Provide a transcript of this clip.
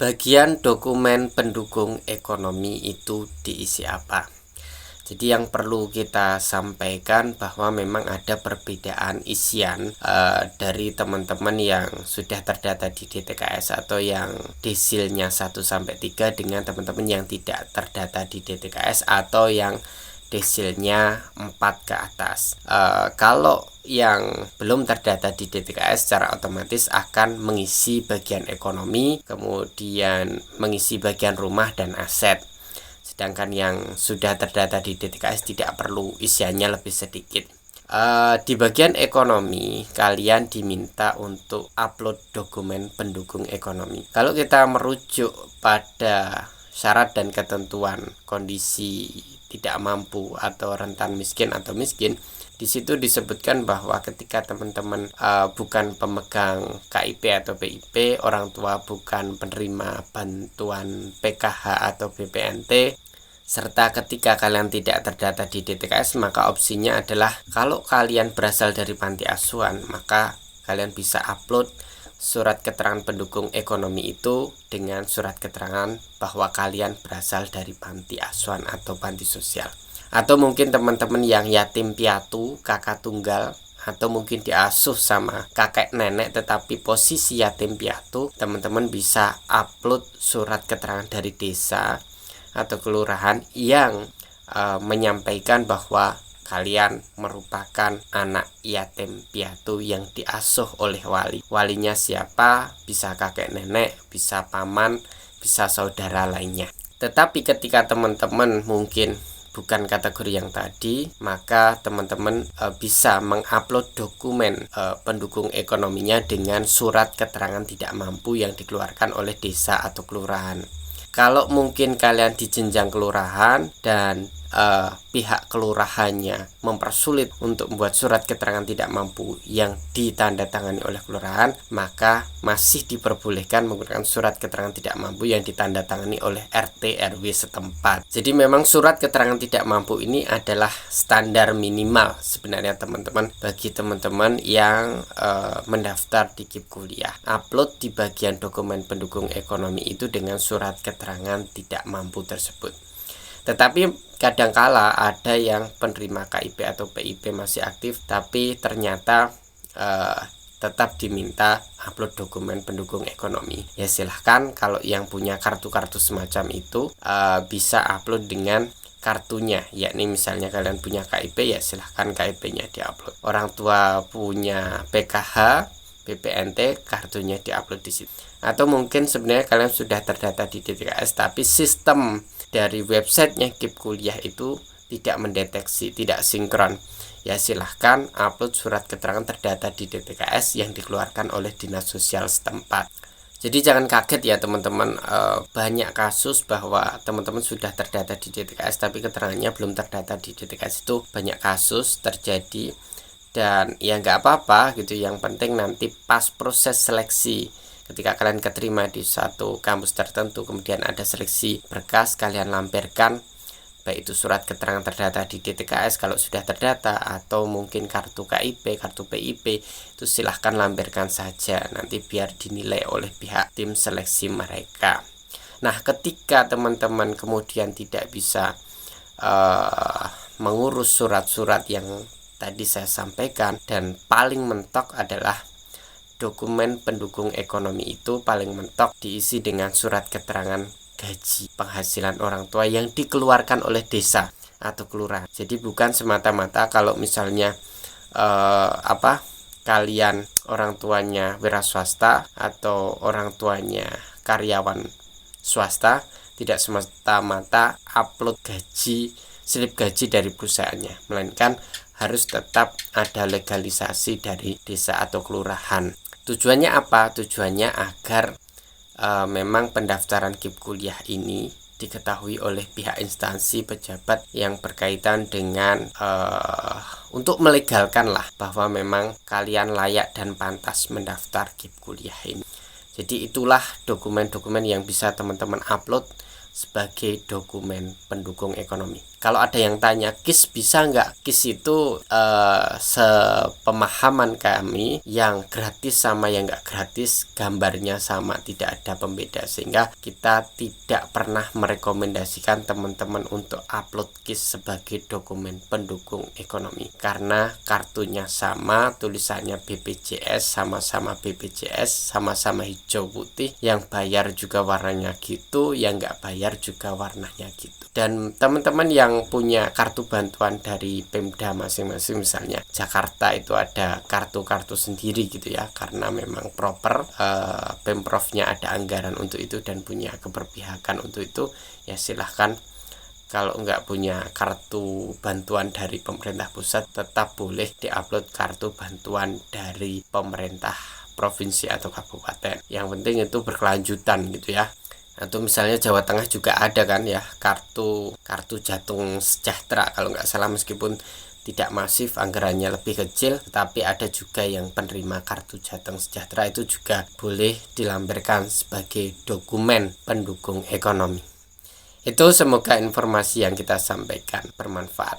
Bagian dokumen pendukung ekonomi itu diisi apa? Jadi yang perlu kita sampaikan bahwa memang ada perbedaan isian dari teman-teman yang sudah terdata di DTKS atau yang desilnya 1-3 dengan teman-teman yang tidak terdata di DTKS atau yang desilnya 4 ke atas. Kalau yang belum terdata di DTKS secara otomatis akan mengisi bagian ekonomi, kemudian mengisi bagian rumah dan aset. Sedangkan yang sudah terdata di DTKS tidak perlu, isiannya lebih sedikit. Di bagian ekonomi kalian diminta untuk upload dokumen pendukung ekonomi. Kalau kita merujuk pada syarat dan ketentuan kondisi tidak mampu atau rentan miskin atau miskin, di situ disebutkan bahwa ketika teman-teman bukan pemegang KIP atau PIP, orang tua bukan penerima bantuan PKH atau BPNT, serta ketika kalian tidak terdata di DTKS, maka opsinya adalah kalau kalian berasal dari panti asuhan, maka kalian bisa upload surat keterangan pendukung ekonomi itu dengan surat keterangan bahwa kalian berasal dari panti asuhan atau panti sosial. Atau mungkin teman-teman yang yatim piatu, kakak tunggal, atau mungkin diasuh sama kakek nenek tetapi posisi yatim piatu, teman-teman bisa upload surat keterangan dari desa atau kelurahan yang menyampaikan bahwa kalian merupakan anak yatim piatu yang diasuh oleh wali. Walinya siapa? Bisa kakek nenek, bisa paman, bisa saudara lainnya. Tetapi ketika teman-teman mungkin bukan kategori yang tadi, maka teman-teman bisa mengupload dokumen pendukung ekonominya dengan surat keterangan tidak mampu yang dikeluarkan oleh desa atau kelurahan. Kalau mungkin kalian di jenjang kelurahan dan pihak kelurahannya mempersulit untuk membuat surat keterangan tidak mampu yang ditandatangani oleh kelurahan, maka masih diperbolehkan menggunakan surat keterangan tidak mampu yang ditandatangani oleh RT RW setempat. Jadi memang surat keterangan tidak mampu ini adalah standar minimal sebenarnya teman-teman bagi teman-teman yang mendaftar di KIP kuliah. Upload di bagian dokumen pendukung ekonomi itu dengan surat keterangan tidak mampu tersebut. Tetapi kadangkala ada yang penerima KIP atau PIP masih aktif, tapi ternyata tetap diminta upload dokumen pendukung ekonomi. Ya silahkan, kalau yang punya kartu-kartu semacam itu bisa upload dengan kartunya, yakni misalnya kalian punya KIP, ya silahkan KIP-nya diupload. Orang tua punya PKH, BPNT, kartunya diupload di situ. Atau mungkin sebenarnya kalian sudah terdata di DTKS, tapi sistem dari websitenya KIP kuliah itu tidak mendeteksi, tidak sinkron. Ya silahkan upload surat keterangan terdata di DTKS yang dikeluarkan oleh dinas sosial setempat. Jadi jangan kaget ya teman-teman, banyak kasus bahwa teman-teman sudah terdata di DTKS tapi keterangannya belum terdata di DTKS, itu banyak kasus terjadi. Dan ya nggak apa-apa gitu, yang penting nanti pas proses seleksi ketika kalian keterima di satu kampus tertentu, kemudian ada seleksi berkas, kalian lampirkan baik itu surat keterangan terdata di DTKS kalau sudah terdata, atau mungkin kartu KIP, kartu PIP, itu silahkan lampirkan saja, nanti biar dinilai oleh pihak tim seleksi mereka. Nah, ketika teman-teman kemudian tidak bisa mengurus surat-surat yang tadi saya sampaikan, dan paling mentok adalah dokumen pendukung ekonomi itu paling mentok diisi dengan surat keterangan gaji penghasilan orang tua yang dikeluarkan oleh desa atau kelurahan. Jadi bukan semata-mata kalau misalnya kalian orang tuanya wira swasta atau orang tuanya karyawan swasta, tidak semata-mata upload gaji, slip gaji dari perusahaannya, melainkan harus tetap ada legalisasi dari desa atau kelurahan. Tujuannya apa? Tujuannya agar memang pendaftaran KIP kuliah ini diketahui oleh pihak instansi pejabat yang berkaitan dengan untuk melegalkan lah bahwa memang kalian layak dan pantas mendaftar KIP kuliah ini. Jadi itulah dokumen-dokumen yang bisa teman-teman upload sebagai dokumen pendukung ekonomi. Kalau ada yang tanya, KIS bisa nggak? KIS itu sepemahaman kami yang gratis sama yang nggak gratis gambarnya sama, tidak ada pembeda, sehingga kita tidak pernah merekomendasikan teman-teman untuk upload KIS sebagai dokumen pendukung ekonomi, karena kartunya sama, tulisannya BPJS, sama-sama BPJS, sama-sama hijau putih, yang bayar juga warnanya gitu, yang nggak bayar juga warnanya gitu. Dan teman-teman yang punya kartu bantuan dari Pemda masing-masing, misalnya Jakarta itu ada kartu-kartu sendiri gitu ya, karena memang proper Pemprovnya ada anggaran untuk itu dan punya keberpihakan untuk itu, ya silahkan. Kalau nggak punya kartu bantuan dari pemerintah pusat, tetap boleh diupload kartu bantuan dari pemerintah provinsi atau kabupaten. Yang penting itu berkelanjutan gitu ya. Atau misalnya Jawa Tengah juga ada kan ya, kartu Jateng Sejahtera kalau nggak salah, meskipun tidak masif, anggarannya lebih kecil, tetapi ada juga yang penerima kartu Jateng Sejahtera, itu juga boleh dilampirkan sebagai dokumen pendukung ekonomi. Itu semoga informasi yang kita sampaikan bermanfaat.